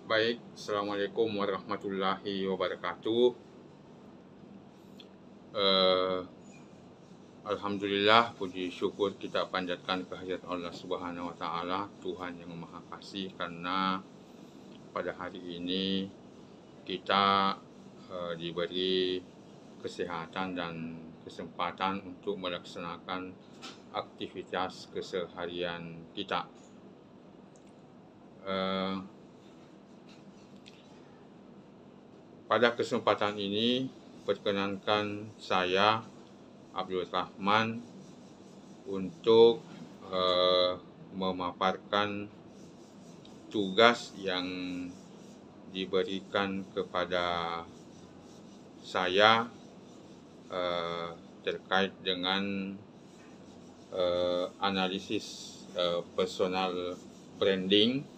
Baik, Assalamualaikum warahmatullahi wabarakatuh. Alhamdulillah, puji syukur kita panjatkan kehadirat Allah Subhanahu wa Ta'ala, Tuhan yang Maha Kasih, karena pada hari ini kita diberi kesehatan dan kesempatan untuk melaksanakan aktivitas keseharian kita. Pada kesempatan ini, perkenankan saya, Abdul Rahman, untuk memaparkan tugas yang diberikan kepada saya terkait dengan analisis personal branding,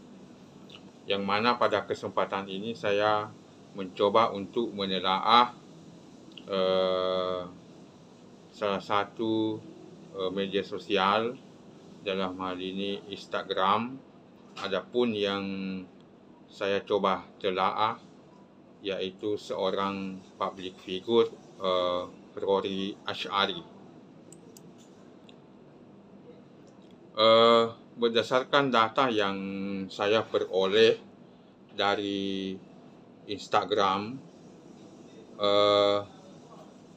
yang mana pada kesempatan ini saya mencoba untuk menelaah salah satu media sosial, dalam hal ini Instagram. Adapun yang saya coba telaah yaitu seorang public figure, Rory Ash'ari. Berdasarkan data yang saya peroleh dari Instagram,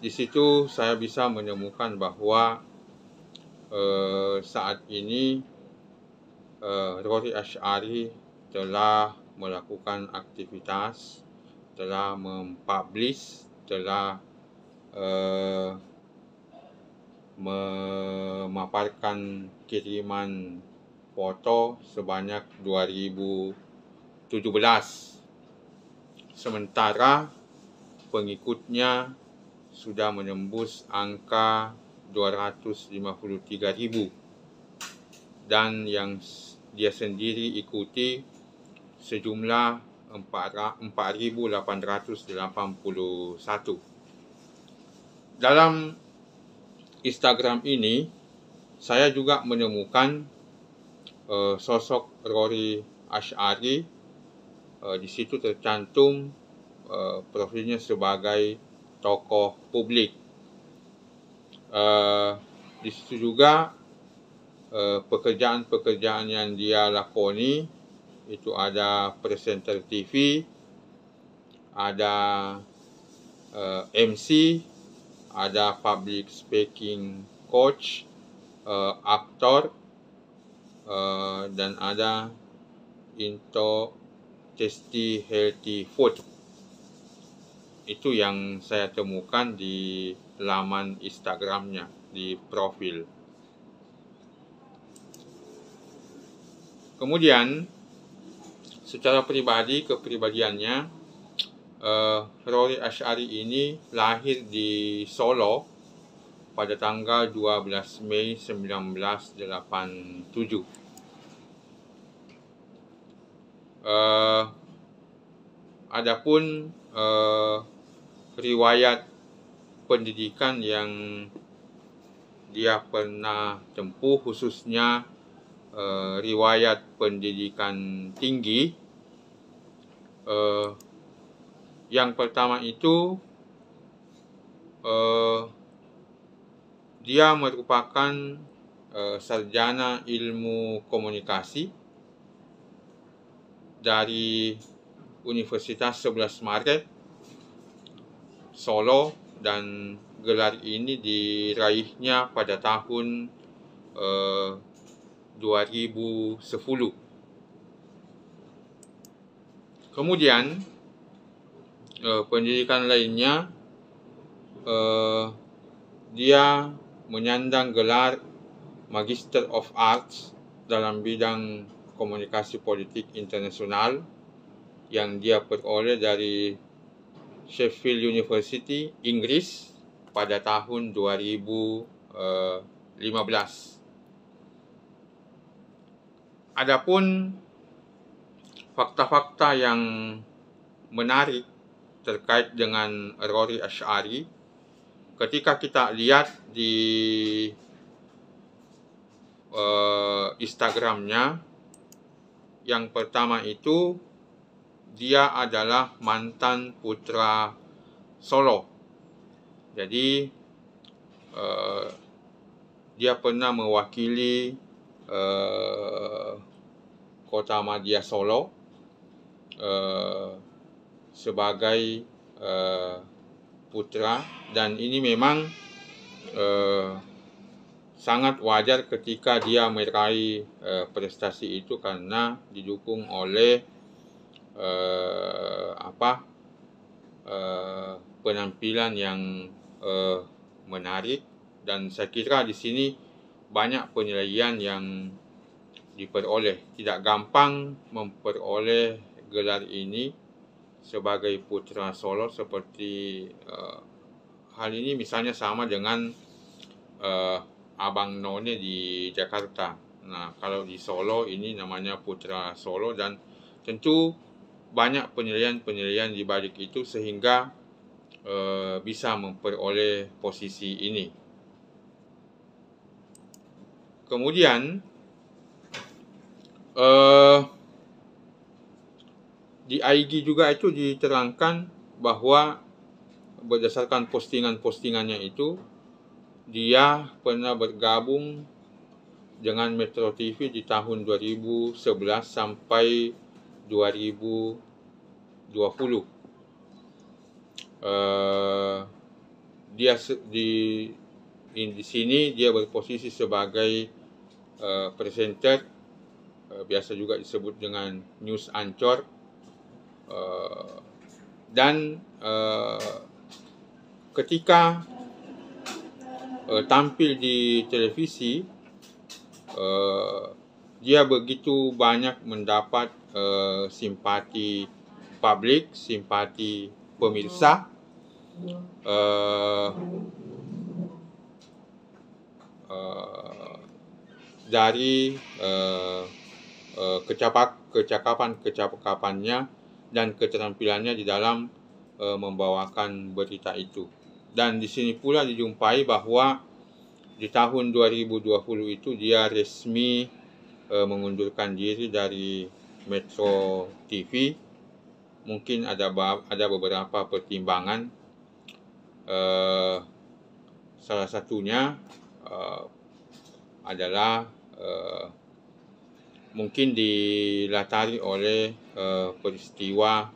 di situ saya bisa menemukan bahwa saat ini Rory Ash'ari telah melakukan aktivitas, telah mempublish, telah memaparkan kiriman foto sebanyak 2017. Sementara pengikutnya sudah menembus angka 253.000, dan yang dia sendiri ikuti sejumlah 4.881. Dalam Instagram ini saya juga menemukan sosok Rory Ash'ari. Di situ tercantum profilnya sebagai tokoh publik. Di situ juga pekerjaan-pekerjaan yang dia lakoni, itu ada presenter TV, ada MC, ada public speaking coach, aktor, dan ada into tasty healthy food. Itu yang saya temukan di laman Instagramnya, di profil. Kemudian secara pribadi, kepribadiannya, Rory Ash'ari ini lahir di Solo pada tanggal 12 Mei 1987. Adapun riwayat pendidikan yang dia pernah tempuh, khususnya riwayat pendidikan tinggi, yang pertama itu dia merupakan sarjana ilmu komunikasi dari Universitas 11 Maret Solo, dan gelar ini diraihnya pada tahun 2010. Kemudian pendidikan lainnya, dia menyandang gelar Magister of Arts dalam bidang komunikasi politik internasional yang dia peroleh dari Sheffield University, Inggris, pada tahun 2015. Adapun fakta-fakta yang menarik terkait dengan Rory Ash'ari, ketika kita lihat di Instagramnya, yang pertama itu dia adalah mantan putera Solo. Jadi dia pernah mewakili Kotamadya Solo sebagai putera, dan ini memang sangat wajar ketika dia meraih prestasi itu karena didukung oleh penampilan yang menarik, dan saya kira di sini banyak penilaian yang diperoleh. Tidak gampang memperoleh gelar ini sebagai putera Solo, seperti hal ini misalnya sama dengan Abang None di Jakarta. Nah, kalau di Solo ini namanya putera Solo, dan tentu banyak penilaian di balik itu sehingga bisa memperoleh posisi ini. Kemudian di IG juga itu diterangkan bahwa berdasarkan postingannya itu, dia pernah bergabung dengan Metro TV di tahun 2011 sampai 2020. Dia di sini dia berposisi sebagai presenter, biasa juga disebut dengan news anchor, dan ketika tampil di televisi, dia begitu banyak mendapat simpati publik, simpati pemirsa, dari kecakapannya dan keterampilannya di dalam membawakan berita itu. Dan di sini pula dijumpai bahwa di tahun 2020 itu dia resmi mengundurkan diri dari Metro TV. Mungkin ada beberapa pertimbangan. Salah satunya adalah mungkin dilatari oleh peristiwa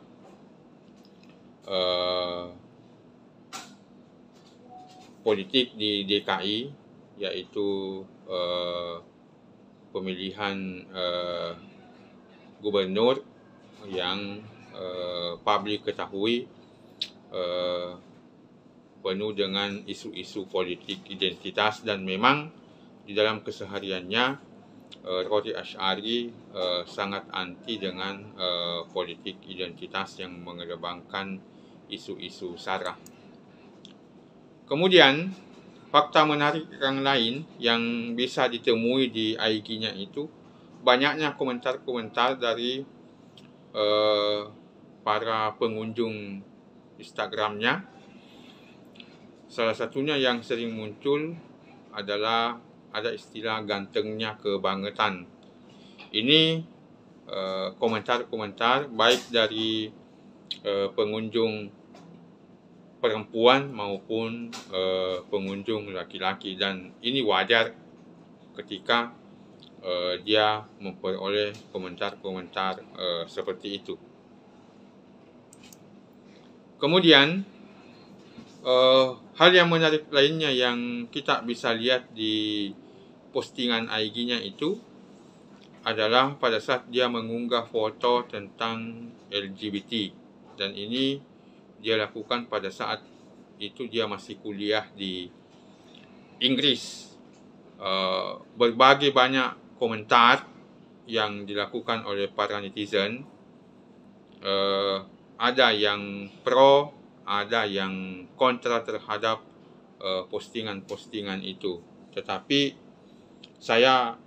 politik di DKI, yaitu pemilihan gubernur yang publik ketahui penuh dengan isu-isu politik identitas, dan memang di dalam kesehariannya Rori Ash'ari sangat anti dengan politik identitas yang mengedepankan isu-isu sara. Kemudian fakta menarik yang lain yang bisa ditemui di IG-nya itu, banyaknya komentar-komentar dari para pengunjung Instagram-nya. Salah satunya yang sering muncul adalah ada istilah gantengnya kebangetan. Ini komentar-komentar baik dari pengunjung perempuan maupun pengunjung laki-laki, dan ini wajar ketika dia memperoleh komentar-komentar seperti itu. Kemudian hal yang menarik lainnya yang kita bisa lihat di postingan IG-nya itu adalah pada saat dia mengunggah foto tentang LGBT, dan ini dia lakukan pada saat itu dia masih kuliah di Inggris. Berbagai banyak komentar yang dilakukan oleh para netizen, ada yang pro, ada yang kontra terhadap postingan-postingan itu. Tetapi saya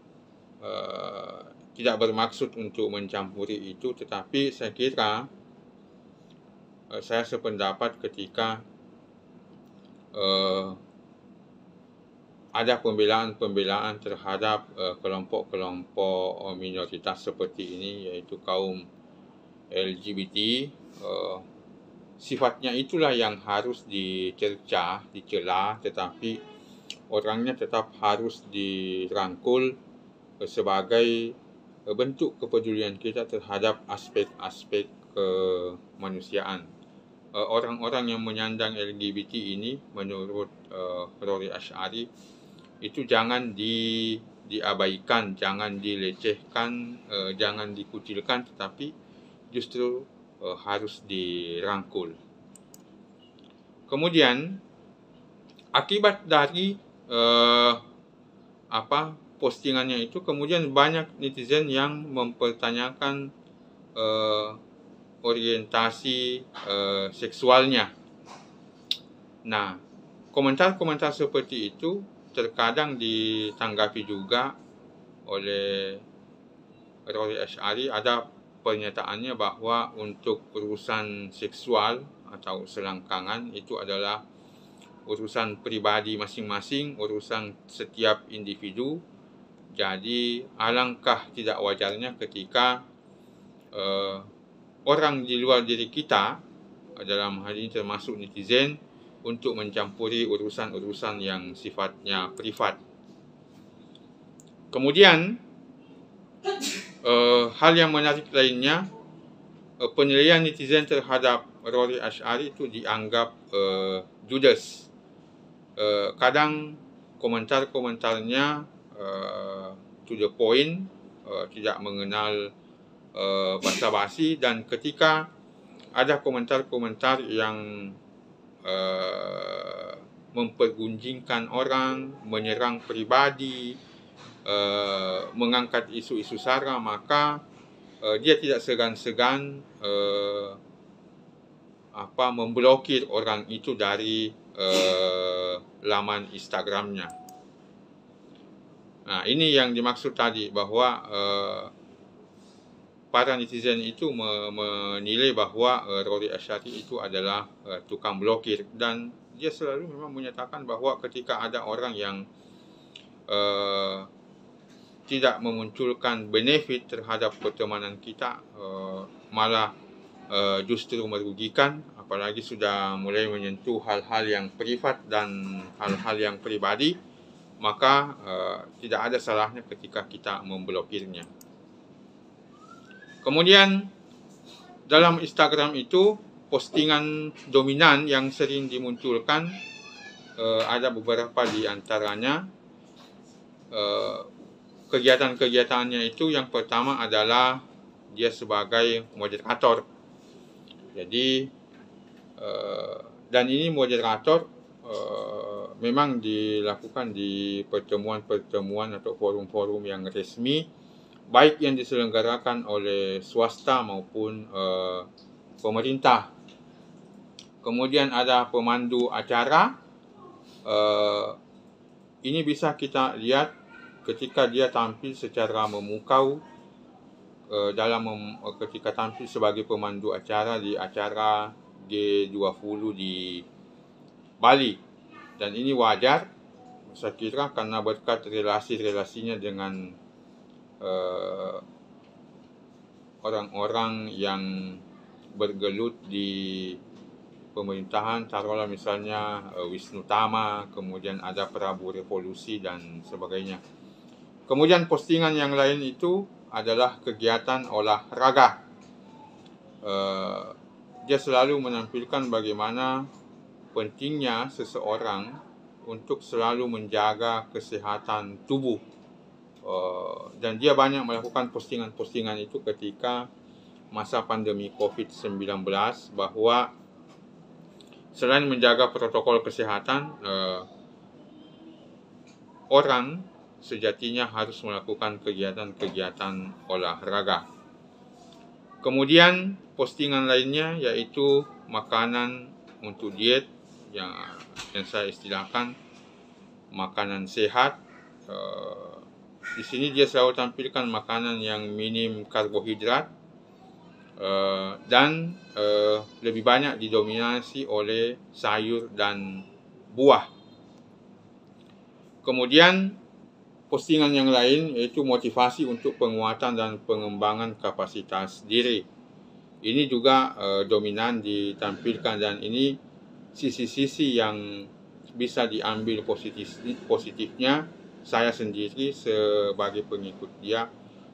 tidak bermaksud untuk mencampuri itu, tetapi saya kira saya sependapat ketika ada pembelaan terhadap kelompok-kelompok minoritas seperti ini, yaitu kaum LGBT, sifatnya itulah yang harus dicerca, dicela, tetapi orangnya tetap harus dirangkul sebagai bentuk kepedulian kita terhadap aspek-aspek kemanusiaan. Orang-orang yang menyandang LGBT ini, menurut Rory Ash'ari, itu jangan diabaikan, jangan dilecehkan, jangan dikucilkan, tetapi justru harus dirangkul. Kemudian akibat dari postingannya itu, kemudian banyak netizen yang mempertanyakan orientasi seksualnya. Nah, komentar-komentar seperti itu terkadang ditanggapi juga oleh Rory Ash'ari. Ada pernyataannya bahwa untuk urusan seksual atau selangkangan itu adalah urusan pribadi masing-masing, urusan setiap individu. Jadi alangkah tidak wajarnya ketika orang di luar diri kita, dalam hal ini termasuk netizen, untuk mencampuri urusan-urusan yang sifatnya privat. Kemudian hal yang menarik lainnya, penilaian netizen terhadap Rory Ash'ari itu dianggap judes. Kadang komentar-komentarnya to the point, tidak mengenal basa-basi, dan ketika ada komentar-komentar yang mempergunjingkan orang, menyerang pribadi, mengangkat isu-isu sara, maka dia tidak segan-segan memblokir orang itu dari laman Instagramnya. Nah, ini yang dimaksud tadi, bahwa para netizen itu menilai bahwa Rory Ash'ari itu adalah tukang blokir, dan dia selalu memang menyatakan bahwa ketika ada orang yang tidak memunculkan benefit terhadap pertemanan kita, malah justru merugikan, apalagi sudah mulai menyentuh hal-hal yang privat dan hal-hal yang pribadi, maka tidak ada salahnya ketika kita memblokirnya. Kemudian dalam Instagram itu, postingan dominan yang sering dimunculkan, ada beberapa di antaranya. Kegiatan-kegiatannya itu, yang pertama adalah dia sebagai moderator. Jadi dan ini moderator memang dilakukan di pertemuan-pertemuan atau forum-forum yang resmi, baik yang diselenggarakan oleh swasta maupun pemerintah. Kemudian ada pemandu acara. Ini bisa kita lihat ketika dia tampil secara memukau ketika tampil sebagai pemandu acara di acara G20 di Bali. Dan ini wajar, saya kira, karena berkat relasi-relasinya dengan orang-orang yang bergelut di pemerintahan, taruhlah misalnya Wisnu Tama, kemudian ada Prabu Revolusi dan sebagainya. Kemudian postingan yang lain itu adalah kegiatan olahraga. Dia selalu menampilkan bagaimana pentingnya seseorang untuk selalu menjaga kesehatan tubuh. Dan dia banyak melakukan postingan-postingan itu ketika masa pandemi COVID-19, bahwa selain menjaga protokol kesehatan, orang sejatinya harus melakukan kegiatan-kegiatan olahraga. Kemudian postingan lainnya yaitu makanan untuk diet, yang saya istilahkan makanan sehat. Di sini dia selalu tampilkan makanan yang minim karbohidrat dan lebih banyak didominasi oleh sayur dan buah. Kemudian postingan yang lain yaitu motivasi untuk penguatan dan pengembangan kapasitas diri. Ini juga dominan ditampilkan, dan ini sisi-sisi yang bisa diambil positifnya. Saya sendiri sebagai pengikut dia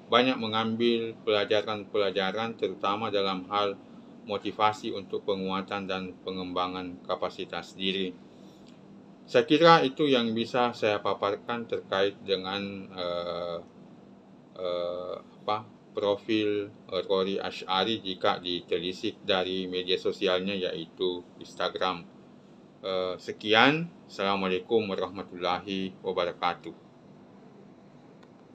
banyak mengambil pelajaran-pelajaran terutama dalam hal motivasi untuk penguatan dan pengembangan kapasitas diri. Saya kira itu yang bisa saya paparkan terkait dengan profil Rory Ash'ari jika ditelisik dari media sosialnya, yaitu Instagram. Sekian, Assalamualaikum warahmatullahi wabarakatuh.